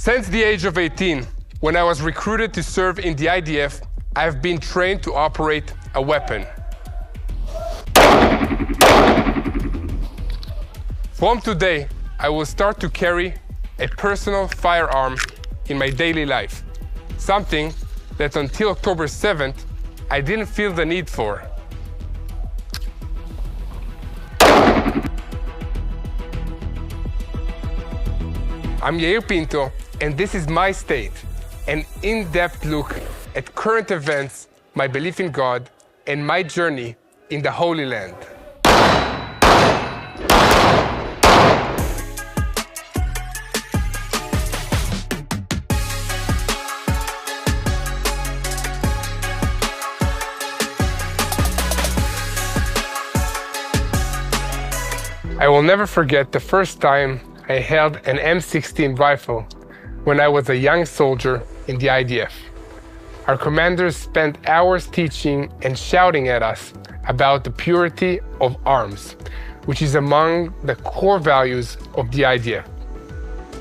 Since the age of 18, when I was recruited to serve in the IDF, I have been trained to operate a weapon. From today, I will start to carry a personal firearm in my daily life, something that until October 7th, I didn't feel the need for. I'm Yair Pinto, and this is My State, an in-depth look at current events, my belief in God, and my journey in the Holy Land. I will never forget the first time I held an M16 rifle when I was a young soldier in the IDF. Our commanders spent hours teaching and shouting at us about the purity of arms, which is among the core values of the IDF.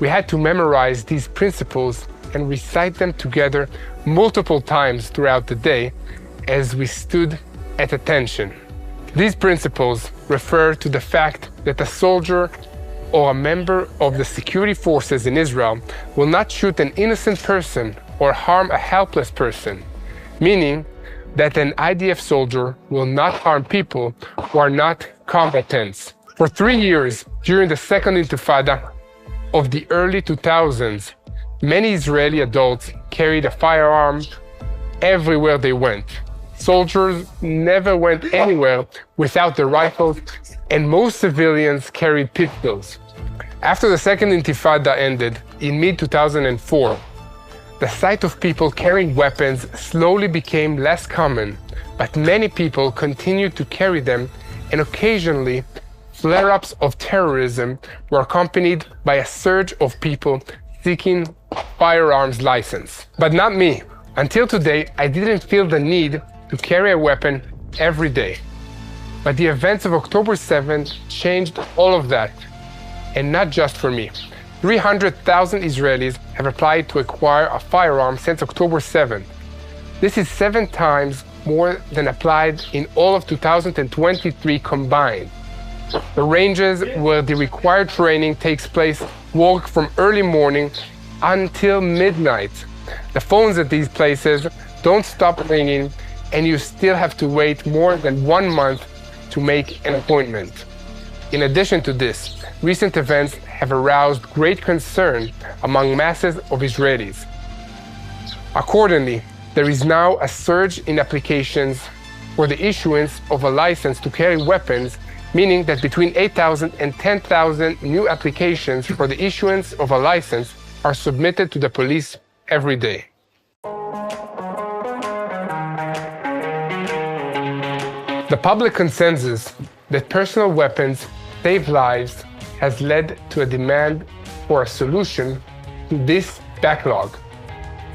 We had to memorize these principles and recite them together multiple times throughout the day as we stood at attention. These principles refer to the fact that a soldier or a member of the security forces in Israel will not shoot an innocent person or harm a helpless person, meaning that an IDF soldier will not harm people who are not combatants. For 3 years, during the second Intifada of the early 2000s, many Israeli adults carried a firearm everywhere they went. Soldiers never went anywhere without their rifles, and most civilians carried pistols. After the second Intifada ended in mid-2004, the sight of people carrying weapons slowly became less common, but many people continued to carry them, and occasionally flare-ups of terrorism were accompanied by a surge of people seeking firearms license. But not me. Until today, I didn't feel the need to carry a weapon every day. But the events of October 7th changed all of that, and not just for me. 300,000 Israelis have applied to acquire a firearm since October 7th. This is 7 times more than applied in all of 2023 combined. The ranges where the required training takes place work from early morning until midnight. The phones at these places don't stop ringing, and you still have to wait more than 1 month to make an appointment. In addition to this, recent events have aroused great concern among masses of Israelis. Accordingly, there is now a surge in applications for the issuance of a license to carry weapons, meaning that between 8,000 and 10,000 new applications for the issuance of a license are submitted to the police every day. The public consensus that personal weapons save lives has led to a demand for a solution to this backlog.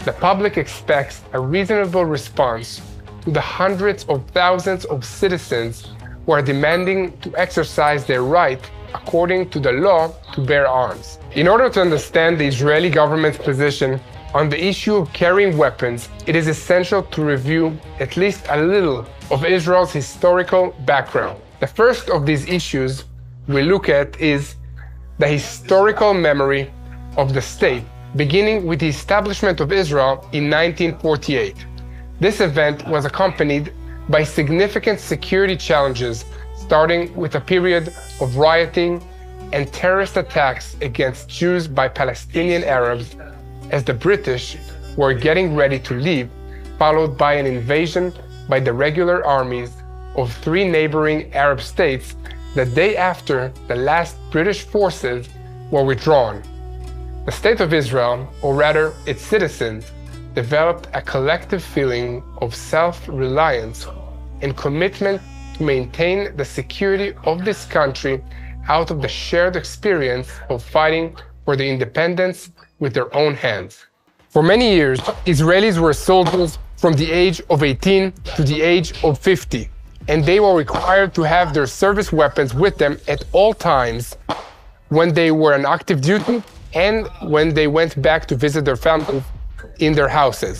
The public expects a reasonable response to the hundreds of thousands of citizens who are demanding to exercise their right according to the law to bear arms. In order to understand the Israeli government's position on the issue of carrying weapons, it is essential to review at least a little of Israel's historical background. The first of these issues we look at is the historical memory of the state, beginning with the establishment of Israel in 1948. This event was accompanied by significant security challenges, starting with a period of rioting and terrorist attacks against Jews by Palestinian Arabs as the British were getting ready to leave, followed by an invasion by the regular armies of 3 neighboring Arab states the day after the last British forces were withdrawn. The State of Israel, or rather its citizens, developed a collective feeling of self-reliance and commitment to maintain the security of this country out of the shared experience of fighting for the independence with their own hands. For many years, Israelis were soldiers from the age of 18 to the age of 50, and they were required to have their service weapons with them at all times when they were on active duty and when they went back to visit their families in their houses.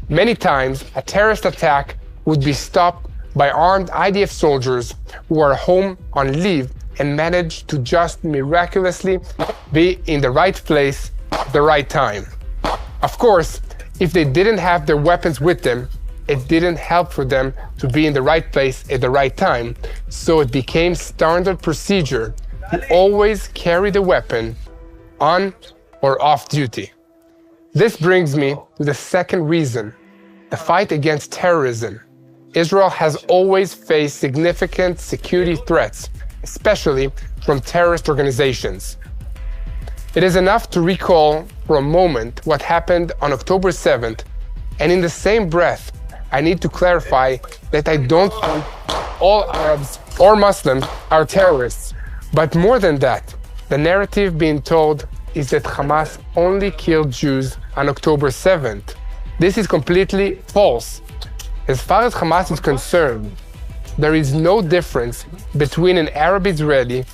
Many times, a terrorist attack would be stopped by armed IDF soldiers who are home on leave and manage to just miraculously be in the right place at the right time. Of course, if they didn't have their weapons with them, it didn't help for them to be in the right place at the right time, so it became standard procedure to always carry the weapon on or off duty. This brings me to the second reason, the fight against terrorism. Israel has always faced significant security threats, especially from terrorist organizations. It is enough to recall for a moment what happened on October 7th, and in the same breath, I need to clarify that I don't think all Arabs or Muslims are terrorists. But more than that, the narrative being told is that Hamas only killed Jews on October 7th. This is completely false. As far as Hamas is concerned, there is no difference between an Arab Israeli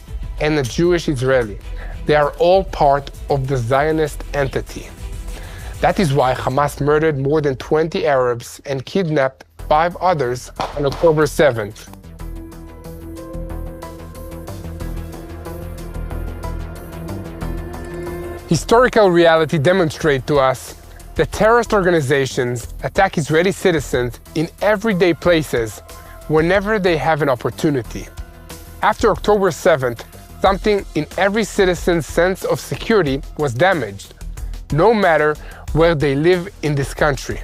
and a Jewish Israeli. They are all part of the Zionist entity. That is why Hamas murdered more than 20 Arabs and kidnapped 5 others on October 7th. Historical reality demonstrates to us that terrorist organizations attack Israeli citizens in everyday places whenever they have an opportunity. After October 7th, something in every citizen's sense of security was damaged, no matter where they live in this country.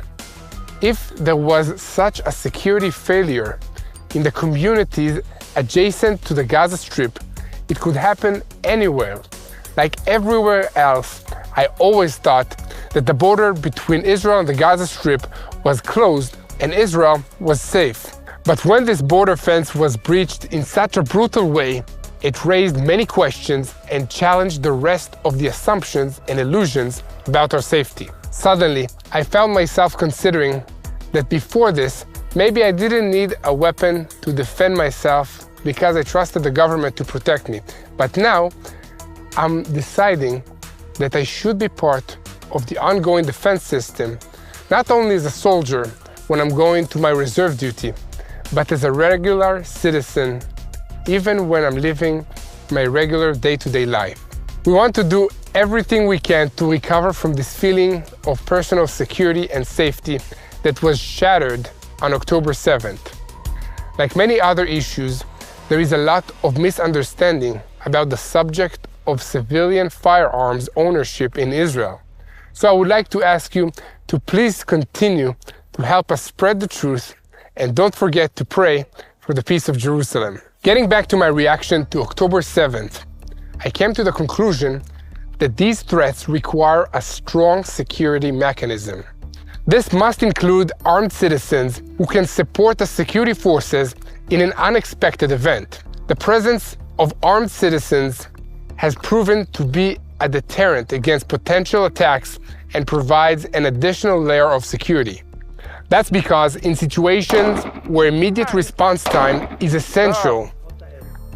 If there was such a security failure in the communities adjacent to the Gaza Strip, it could happen anywhere. Like everywhere else, I always thought that the border between Israel and the Gaza Strip was closed and Israel was safe. But when this border fence was breached in such a brutal way, it raised many questions and challenged the rest of the assumptions and illusions about our safety. Suddenly, I found myself considering that before this, maybe I didn't need a weapon to defend myself because I trusted the government to protect me. But now, I'm deciding that I should be part of the ongoing defense system, not only as a soldier when I'm going to my reserve duty, but as a regular citizen, even when I'm living my regular day-to-day life. We want to do everything we can to recover from this feeling of personal security and safety that was shattered on October 7th. Like many other issues, there is a lot of misunderstanding about the subject of civilian firearms ownership in Israel. So I would like to ask you to please continue to help us spread the truth, and don't forget to pray for the peace of Jerusalem. Getting back to my reaction to October 7th, I came to the conclusion that these threats require a strong security mechanism. This must include armed citizens who can support the security forces in an unexpected event. The presence of armed citizens has proven to be a deterrent against potential attacks and provides an additional layer of security. That's because in situations where immediate response time is essential,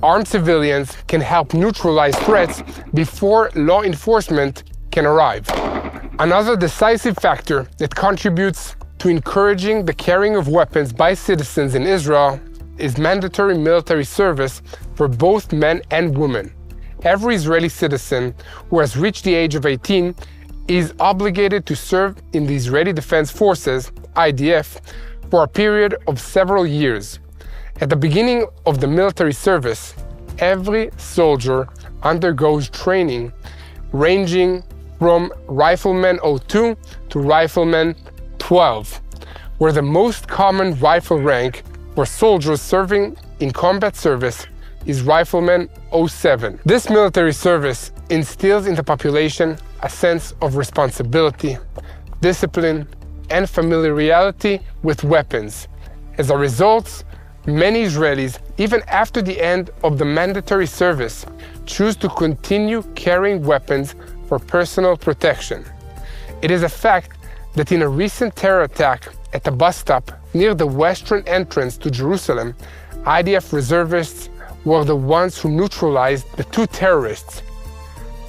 armed civilians can help neutralize threats before law enforcement can arrive. Another decisive factor that contributes to encouraging the carrying of weapons by citizens in Israel is mandatory military service for both men and women. Every Israeli citizen who has reached the age of 18 is obligated to serve in the Israeli Defense Forces, IDF, for a period of several years. At the beginning of the military service, every soldier undergoes training ranging from Rifleman 02 to Rifleman 12, where the most common rifle rank for soldiers serving in combat service is Rifleman 07. This military service instills in the population a sense of responsibility, discipline, and familiarity with weapons. As a result, many Israelis, even after the end of the mandatory service, choose to continue carrying weapons for personal protection. It is a fact that in a recent terror attack at a bus stop near the western entrance to Jerusalem, IDF reservists were the ones who neutralized the 2 terrorists.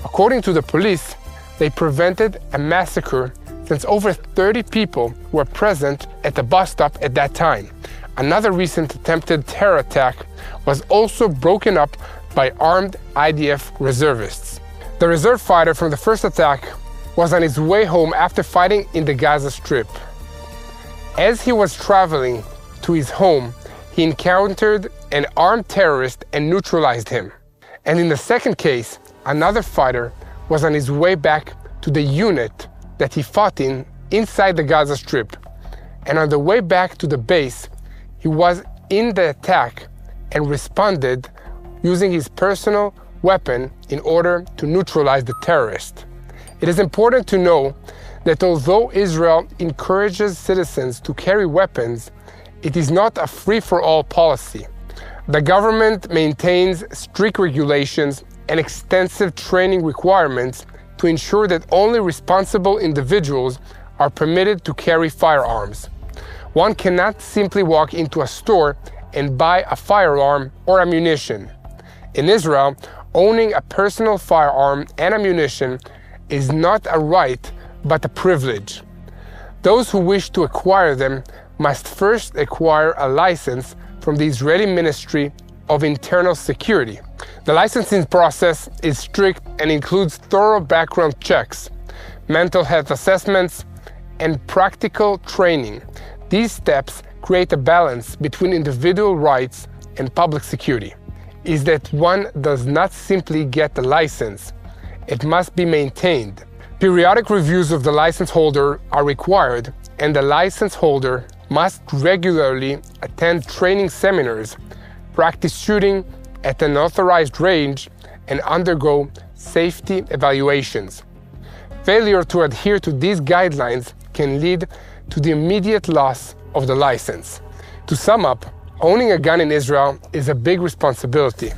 According to the police, they prevented a massacre since over 30 people were present at the bus stop at that time. Another recent attempted terror attack was also broken up by armed IDF reservists. The reserve fighter from the first attack was on his way home after fighting in the Gaza Strip. As he was traveling to his home, he encountered an armed terrorist and neutralized him. And in the second case, another fighter was on his way back to the unit that he fought in inside the Gaza Strip. And on the way back to the base, he was in the attack and responded using his personal weapon in order to neutralize the terrorist. It is important to know that although Israel encourages citizens to carry weapons, it is not a free-for-all policy. The government maintains strict regulations and extensive training requirements to ensure that only responsible individuals are permitted to carry firearms. One cannot simply walk into a store and buy a firearm or ammunition. In Israel, owning a personal firearm and ammunition is not a right, but a privilege. Those who wish to acquire them must first acquire a license from the Israeli Ministry of Internal Security. The licensing process is strict and includes thorough background checks, mental health assessments, and practical training. These steps create a balance between individual rights and public security. Is that one does not simply get the license, it must be maintained. Periodic reviews of the license holder are required, and the license holder must regularly attend training seminars, practice shooting at an authorized range, and undergo safety evaluations. Failure to adhere to these guidelines can lead to the immediate loss of the license. To sum up, owning a gun in Israel is a big responsibility.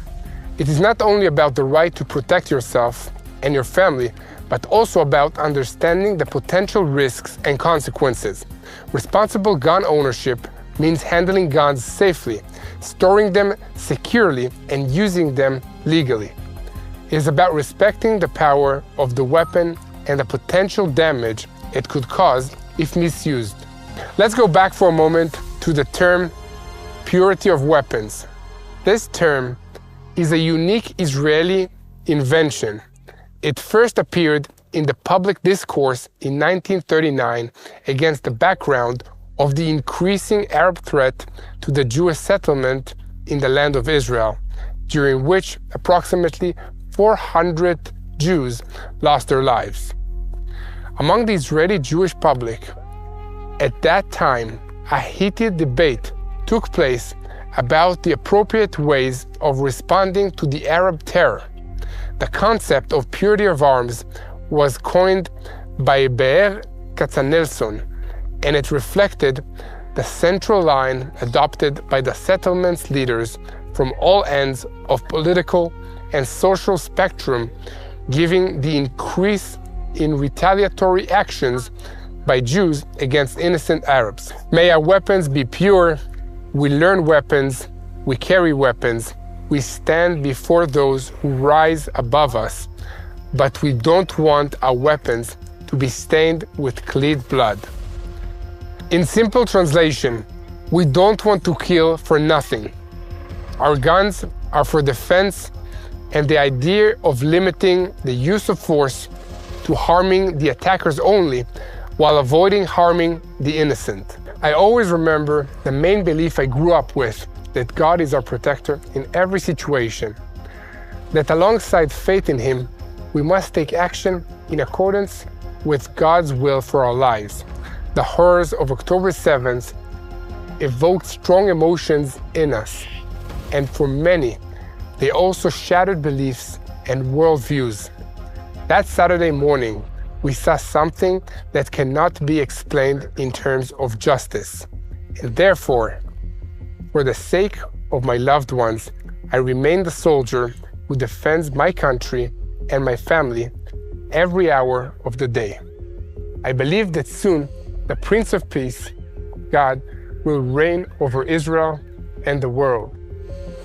It is not only about the right to protect yourself and your family, but also about understanding the potential risks and consequences. Responsible gun ownership means handling guns safely, storing them securely, and using them legally. It is about respecting the power of the weapon and the potential damage it could cause if misused. Let's go back for a moment to the term purity of weapons. This term is a unique Israeli invention. It first appeared in the public discourse in 1939 against the background of the increasing Arab threat to the Jewish settlement in the land of Israel, during which approximately 400 Jews lost their lives. Among the Israeli Jewish public, at that time, a heated debate took place about the appropriate ways of responding to the Arab terror. The concept of purity of arms was coined by Be'er Katznelson, and it reflected the central line adopted by the settlement's leaders from all ends of political and social spectrum, giving the increase in retaliatory actions by Jews against innocent Arabs. May our weapons be pure. We learn weapons, we carry weapons, we stand before those who rise above us, but we don't want our weapons to be stained with clean blood. In simple translation, we don't want to kill for nothing. Our guns are for defense, and the idea of limiting the use of force to harming the attackers only while avoiding harming the innocent. I always remember the main belief I grew up with, that God is our protector in every situation, that alongside faith in Him, we must take action in accordance with God's will for our lives. The horrors of October 7th evoked strong emotions in us, and for many, they also shattered beliefs and worldviews. That Saturday morning, we saw something that cannot be explained in terms of justice. And therefore, for the sake of my loved ones, I remain the soldier who defends my country and my family every hour of the day. I believe that soon the Prince of Peace, God, will reign over Israel and the world.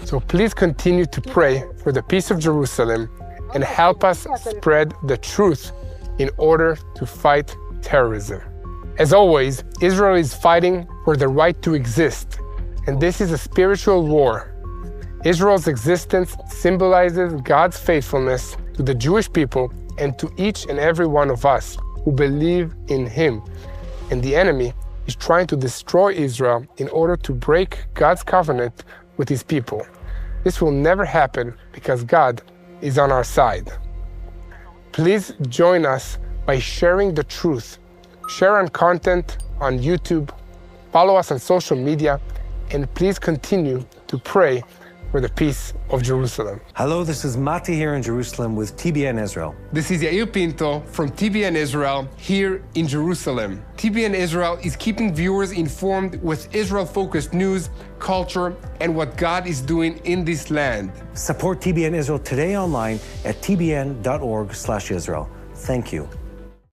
So please continue to pray for the peace of Jerusalem and help us spread the truth in order to fight terrorism. As always, Israel is fighting for the right to exist, and this is a spiritual war. Israel's existence symbolizes God's faithfulness to the Jewish people and to each and every one of us who believe in Him. And the enemy is trying to destroy Israel in order to break God's covenant with His people. This will never happen because God is on our side. Please join us by sharing the truth. Share our content on YouTube, follow us on social media, and please continue to pray for the peace of Jerusalem. Hello, this is Mati here in Jerusalem with TBN Israel. This is Yair Pinto from TBN Israel here in Jerusalem. TBN Israel is keeping viewers informed with Israel-focused news, culture, and what God is doing in this land. Support TBN Israel today online at tbn.org/Israel. Thank you.